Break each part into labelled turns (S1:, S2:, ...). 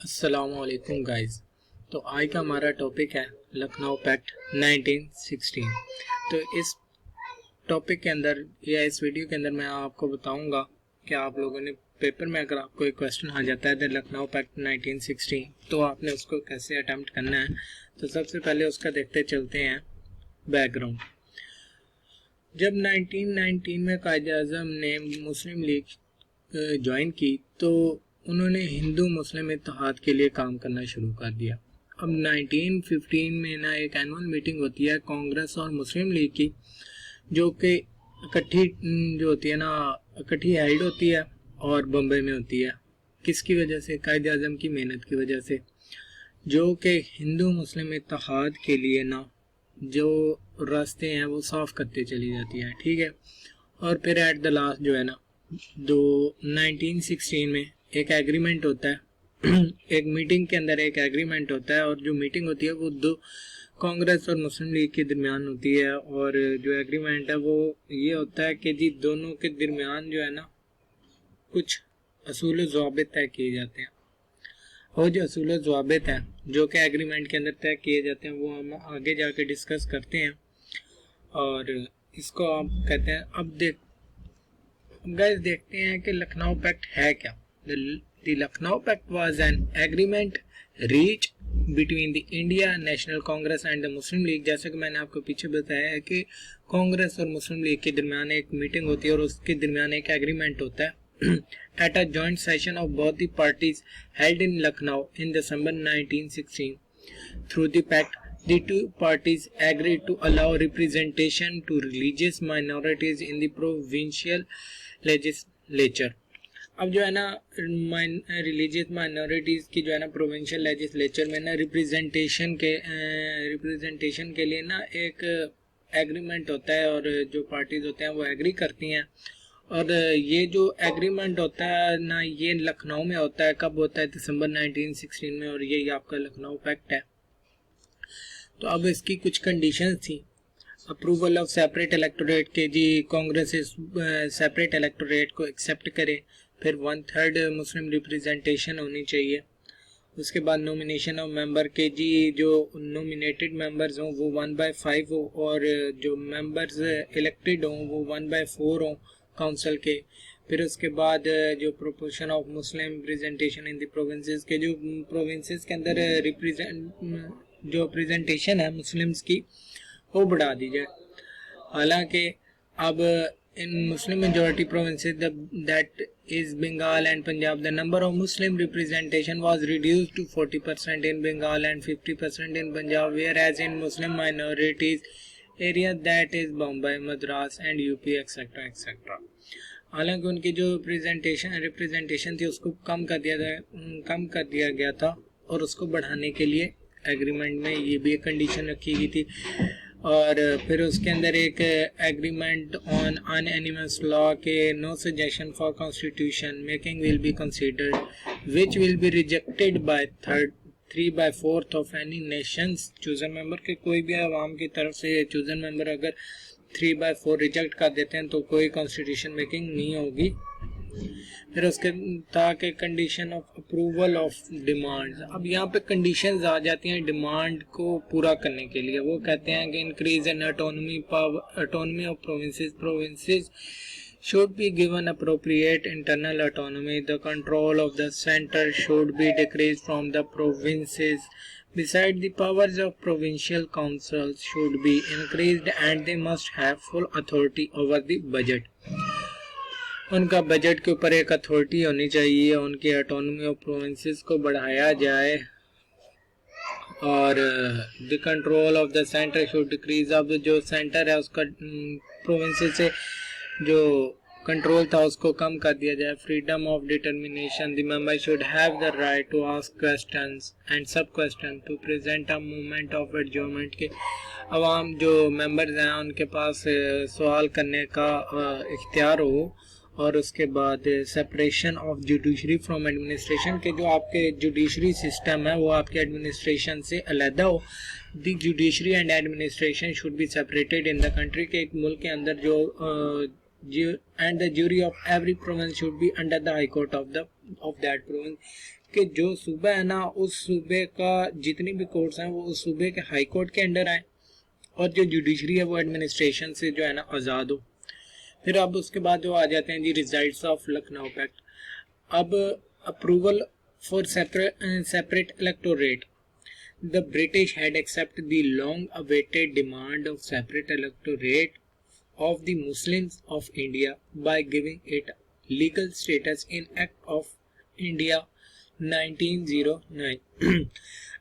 S1: अस्सलामुअलैकुम गाइस। तो आज का हमारा टॉपिक है लखनऊ पैक्ट 1916। तो इस टॉपिक के अंदर या इस वीडियो के अंदर मैं आपको बताऊंगा कि आप लोगों ने पेपर में अगर आपको एक क्वेश्चन आ जाता है लखनऊ पैक्ट 1916 तो आपने उसको कैसे अटेम्प्ट करना है। तो सबसे पहले उसका देखते चलते हैं बैकग्राउंड। जब 1919 में कायद-ए-आज़म ने मुस्लिम लीग ज्वाइन की तो उन्होंने हिंदू मुस्लिम इत्तेहाद के लिए काम करना शुरू कर दिया। अब 1915 में ना एक एनुअल मीटिंग होती है कांग्रेस और मुस्लिम लीग की, जो कि इकट्ठी जो होती है ना इकट्ठी हेड होती है और बम्बई में होती है। किसकी वजह से? कायद आज़म की मेहनत की वजह से, जो कि हिंदू मुस्लिम इत्तेहाद के लिए ना जो रास्ते हैं वो साफ करते चली जाती है। ठीक है। और फिर एट द लास्ट जो है ना 1916 में एक एग्रीमेंट होता है एक मीटिंग के अंदर एक एग्रीमेंट होता है, और जो मीटिंग होती है वो दो कांग्रेस और मुस्लिम लीग के दरमियान होती है। और जो एग्रीमेंट है वो ये होता है कि जी दोनों के दरमियान जो है ना कुछ असूल ज़वाबित तय किए जाते हैं, और जो असूल ज़वाबित हैं जो कि एग्रीमेंट के अंदर तय किए जाते हैं वो हम आगे जाके डिस्कस करते हैं। और इसको आप कहते हैं अब गाइस देखते हैं कि लखनऊ पैक्ट है क्या। The Lucknow Pact was an agreement reached between the India National Congress and the Muslim League। जैसे कि मैंने आपको पीछे बताया है कि कांग्रेस और मुस्लिम लीग के दरमियान एक मीटिंग होती है और उसके दरमियान एक एग्रीमेंट होता है at a joint session of both the parties held in Lucknow in December 1916. Through the pact, the two parties agreed to allow representation to religious minorities in the provincial legislature। अब जो है ना religious minorities की जो है ना provincial legislature में ना रिप्रेजेंटेशन के लिए ना एक एग्रीमेंट होता है, और जो पार्टीज होते हैं वो एग्री करती हैं। और ये जो एग्रीमेंट होता है ना ये लखनऊ में होता है। कब होता है? दिसंबर 1916 में, और यही आपका लखनऊ पैक्ट है। तो अब इसकी कुछ कंडीशंस थी। अप्रूवल ऑफ सेपरेट इलेक्टोरेट के जी कांग्रेस सेपरेट इलेक्टोरेट को एक्सेप्ट करे, फिर 1/3 मुस्लिम रिप्रेजेंटेशन होनी चाहिए। उसके बाद नॉमिनेशन ऑफ मेंबर के जी जो नॉमिनेटेड मेंबर्स हों वो 1/5 हो, और जो मेंबर्स इलेक्टेड हों वो 1/4 हों काउंसिल के। फिर उसके बाद जो proportion of Muslim representation in the provinces के, जो प्रोविंसेस के अंदर जो प्रेजेंटेशन है मुस्लिम्स की वो बढ़ा दी जाए। हालांकि अब in Muslim majority provinces that is Bengal and Punjab, the number of Muslim representation was reduced to 40% in Bengal and 50% in Punjab, whereas in Muslim minorities areas that is Bombay, Madras and UP etc etc। हालांकि उनकी जो representation थी उसको कम कर दिया गया था, और उसको बढ़ाने के लिए एग्रीमेंट में ये भी एक कंडीशन रखी गई थी। और फिर उसके अंदर एक एग्रीमेंट ऑन अनएनिमस लॉ के no suggestion for constitution making will be considered which will be rejected by 3/4 of any nations chosen member के। कोई भी आवाम की तरफ से चूजन मेंबर अगर 3/4 रिजेक्ट कर देते हैं तो कोई कॉन्स्टिट्यूशन मेकिंग नहीं होगी। फिर उसके ताकि condition of approval of demands. अब यहाँ पे कंडीशंस आ जाती हैं डिमांड को पूरा करने के लिए। वो कहते हैं कि increase in autonomy of provinces should be given appropriate internal autonomy. The control of the center should be decreased from the provinces. Besides, the powers of provincial councils should be increased and they must have full authority over the budget. उनका budget के ऊपर एक authority होनी चाहिए, उनकी autonomy of provinces को बढ़ाया जाए, और the control of the centre should decrease. अब जो सेंटर है उसका प्रोविंसेस से जो कंट्रोल था उसको कम कर दिया जाए। Freedom of determination, the member should have the right to ask questions and sub question to present a movement of adjournment के। अवाम जो मेंबर्स हैं उनके पास सवाल करने का इख्तियार हो। और उसके बाद separation of judiciary from administration के, जो आपके जुडिशरी सिस्टम है वो आपके एडमिनिस्ट्रेशन से अलहदा हो। The judiciary and administration should be separated in the country के, एक मुल्क के अंदर जो and the jury of every province should be under the high court of that province। कि जो सूबा है ना, उस सूबे का जितनी भी कोर्ट्स हैं वो उस सूबे के हाई कोर्ट के अंडर आए, और जो जुडिशरी है वो एडमिनिस्ट्रेशन से जो है ना आज़ाद हो। फिर अब उसके बाद जो आ जाते हैं जी रिजल्ट्स ऑफ लखनऊ पैक्ट। अब approval for separate electorate, the British had accepted the long-awaited demand of separate electorate of the Muslims of India by giving it legal status in Act of India 1909।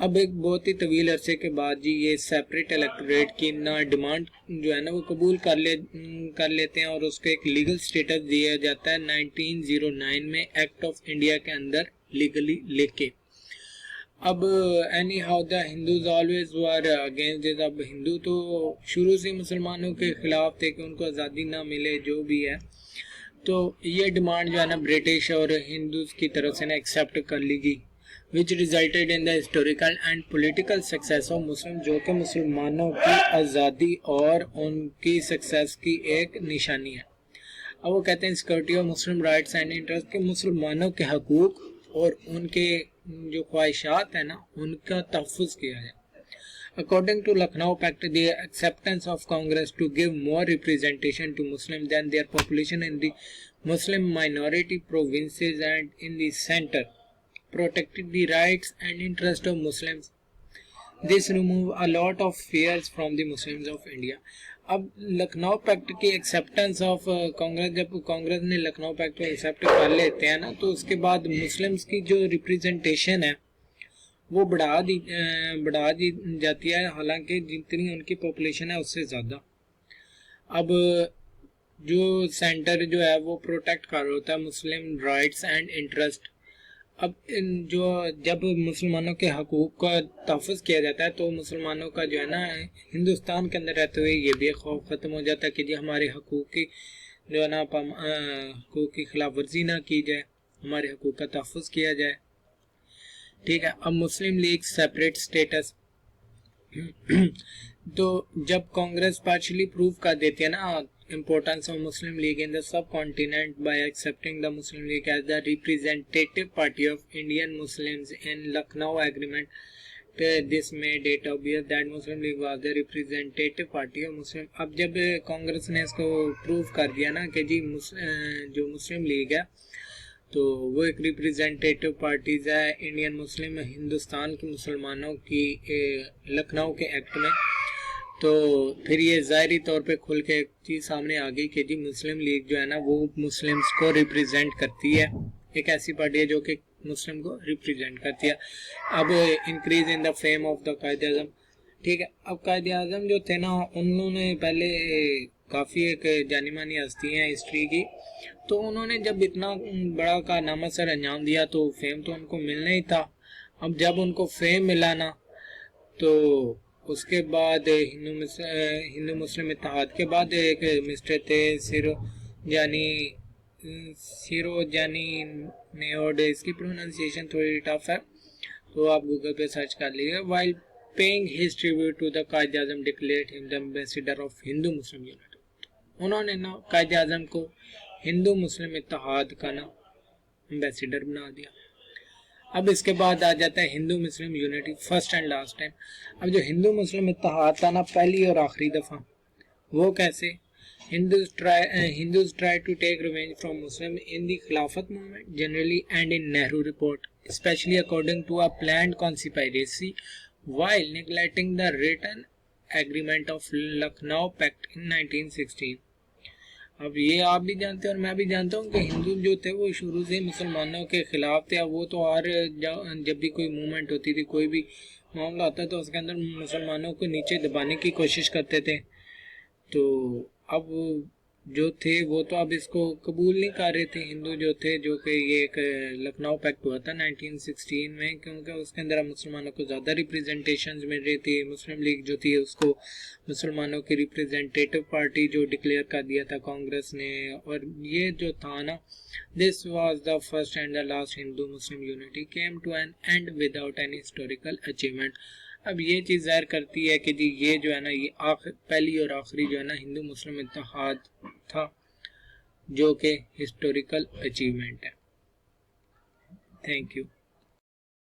S1: अब एक बहुत ही तवील अरसे के बाद जी ये separate electorate की ना डिमांड जो है ना वो कबूल कर लेते हैं और उसको एक लीगल स्टेटस दिया जाता है 1909 में एक्ट ऑफ इंडिया के अंदर लीगली लेके। अब any how the Hindus always were against this. अब हिंदू तो शुरू से मुसलमानों के खिलाफ थे कि उनको आज़ादी ना मिले जो भी है, तो ये डिमांड जो है ना ब्रिटिश और हिंदूज की तरफ से ना एक्सेप्ट कर ली गई, विच resulted in the historical and political success of Muslim, जो कि मुसलमानों की आज़ादी और उनकी सक्सेस की एक निशानी है। अब वो कहते हैं security of Muslim rights and interest, के मुसलमानों के हकूक और उनके जो ख्वाहिशात है ना उनका तहफ़्फ़ुज़ किया जाए। According to Lucknow Pact, the acceptance of Congress to give more representation to Muslims than their population in the Muslim minority provinces and in the center protected the rights and interests of Muslims. This removed a lot of fears from the Muslims of India. अब Lucknow pact की acceptance of Congress, जब कांग्रेस ने Lucknow pact को accept कर लेते हैं ना, तो उसके बाद मुस्लिम्स की जो रिप्रेजेंटेशन है वो बढ़ा दी जाती है, हालांकि जितनी उनकी पॉपुलेशन है उससे ज़्यादा। अब जो सेंटर जो है वो प्रोटेक्ट कर होता है मुस्लिम राइट्स एंड इंटरेस्ट। अब जो जब मुसलमानों के हकूक़ का तहफ़्फ़ुज़ किया जाता है तो मुसलमानों का जो है ना हिंदुस्तान के अंदर रहते हुए ये भी खौफ ख़त्म हो जाता है कि जी हमारे हकूक़ की जो है ना हकूक़ की खिलाफ वर्जी ना की जाए, हमारे हकूक़ का तहफ़्फ़ुज़ किया जाए। ठीक है। अब मुस्लिम लीग सेपरेट स्टेटस, तो जब कांग्रेस पार्शली प्रूव कर देती है ना importance of Muslim League in the subcontinent by accepting the Muslim League as the representative party of Indian Muslims in Lucknow Agreement, this made it obvious that Muslim League was the representative party of Muslim। अब जब कांग्रेस ने इसको prove कर दिया ना कि जी जो मुस्लिम league है तो वो एक रिप्रेजेंटेटिव पार्टीज है इंडियन मुस्लिम हिंदुस्तान के मुसलमानों की लखनऊ के एक्ट में, तो फिर ये ज़ाहरी तौर पे खुल के एक चीज़ सामने आ गई कि जी मुस्लिम लीग जो है ना वो मुस्लिम्स को रिप्रेजेंट करती है, एक ऐसी पार्टी है जो कि मुस्लिम को रिप्रेजेंट करती है। अब increase in the fame of the Quaid Azam. ठीक है। अब कायद आज़म जो थे ना उन्होंने पहले काफ़ी एक जानी मानी हस्ती हैं हिस्ट्री की, तो उन्होंने जब इतना बड़ा कारनामा सर अंजाम दिया तो फेम तो उनको मिलना ही था। अब जब उनको फेम मिला ना तो उसके बाद हिंदू मुस्लिम इत्तेहाद के बाद एक मिस्टर थे सिरो जानी नेओड, इसकी प्रोनाउंसिएशन थोड़ी टफ है तो आप गूगल पे सर्च कर लीजिए। While paying his tribute to the Quaid Azam declared him the ambassador of Hindu Muslim unity. उन्होंने ना कायद आज़म को हिंदू मुस्लिम इत्तेहाद का ना एम्बेसडर बना दिया। अब इसके बाद आ जाता है Hindu Muslim unity first and last time. अब जो हिंदू मुस्लिम इत्तेहाद था ना पहली और आखिरी दफ़ा, वो कैसे? Hindus try to take revenge from Muslims in the Khilafat movement generally and in Nehru report, especially according to a planned conspiracy, while neglecting the written agreement of Lucknow Pact in 1916। अब ये आप भी जानते हैं और मैं भी जानता हूँ कि हिंदू जो थे वो शुरू से मुसलमानों के खिलाफ थे। अब वो तो हर जब भी कोई मूवमेंट होती थी, कोई भी मामला होता तो उसके अंदर मुसलमानों को नीचे दबाने की कोशिश करते थे। तो अब जो थे वो तो अब इसको कबूल नहीं कर रहे थे हिंदू जो थे, जो कि ये एक लखनऊ पैक्ट हुआ था 1916 में, क्योंकि उसके अंदर मुसलमानों को ज़्यादा रिप्रेजेंटेशंस मिल रही थी। मुस्लिम लीग जो थी उसको मुसलमानों की रिप्रेजेंटेटिव पार्टी जो डिक्लेयर कर दिया था कांग्रेस ने। और ये जो था ना, this was the first and the last Hindu Muslim unity came to an end without any historical achievement. अब ये चीज़ ज़ाहिर करती है कि जी ये जो है ना ये पहली और आखिरी जो है ना हिंदू मुस्लिम इत्तेहाद था जो कि हिस्टोरिकल अचीवमेंट है। Thank you.